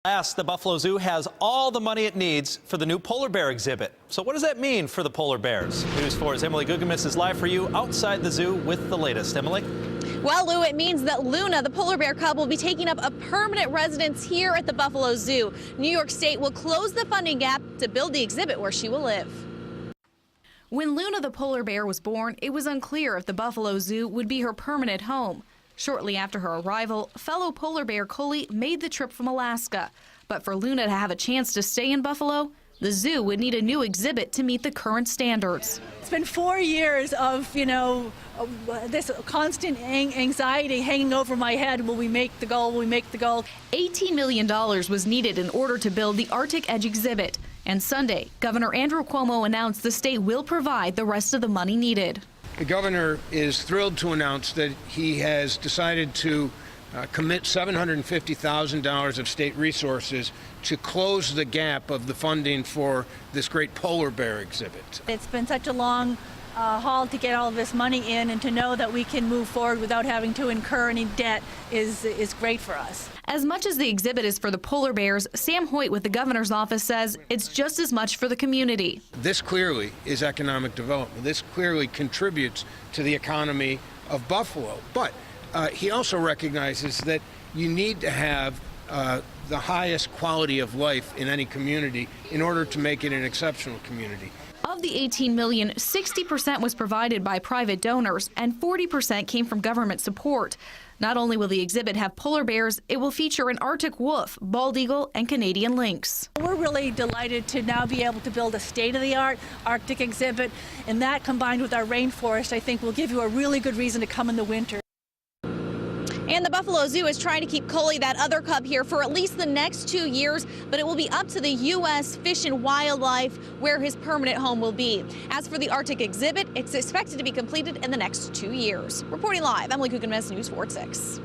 Last, the Buffalo Zoo has all the money it needs for the new polar bear exhibit. So what does that mean for the polar bears? News 4's Emily Gugemis is live for you outside the zoo with the latest. Emily? Well, Lou, it means that Luna, the polar bear cub, will be taking up a permanent residence here at the Buffalo Zoo. New York State will close the funding gap to build the exhibit where she will live. When Luna the polar bear was born, it was unclear if the Buffalo Zoo would be her permanent home. Shortly after her arrival, fellow polar bear Coley made the trip from Alaska. But for Luna to have a chance to stay in Buffalo, the zoo would need a new exhibit to meet the current standards. It's been 4 years of, this constant anxiety hanging over my head. Will we make the goal? Will we make the goal? $18 million was needed in order to build the Arctic Edge exhibit. And Sunday, Governor Andrew Cuomo announced the state will provide the rest of the money needed. The governor is thrilled to announce that he has decided to commit $750,000 of state resources to close the gap of the funding for this great polar bear exhibit. It's been such a long haul to get all of this money in, and to know that we can move forward without having to incur any debt is great for us. As much as the exhibit is for the polar bears, Sam Hoyt with the governor's office says it's just as much for the community. This clearly is economic development. This clearly contributes to the economy of Buffalo. But he also recognizes that you need to have the highest quality of life in any community in order to make it an exceptional community. Of the $18 million, 60% was provided by private donors and 40% came from government support. Not only will the exhibit have polar bears, it will feature an Arctic wolf, bald eagle, and Canadian lynx. We're really delighted to now be able to build a state-of-the-art Arctic exhibit, and that combined with our rainforest, I think will give you a really good reason to come in the winter. And the Buffalo Zoo is trying to keep Coley, that other cub, here for at least the next 2 years, but it will be up to the U.S. Fish and Wildlife where his permanent home will be. As for the Arctic exhibit, it's expected to be completed in the next 2 years. Reporting live, Emily Gugemis, News 4 at 6.